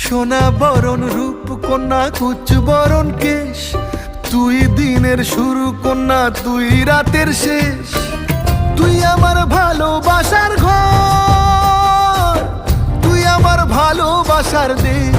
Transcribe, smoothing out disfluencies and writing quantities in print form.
সোনা বরণ রূপ কন্যা কুচ বরণ কেশ, তুই দিনের শুরু কন্যা তুই রাতের শেষ। তুই আমার ভালোবাসার ঘর, তুই আমার ভালোবাসার দেশ।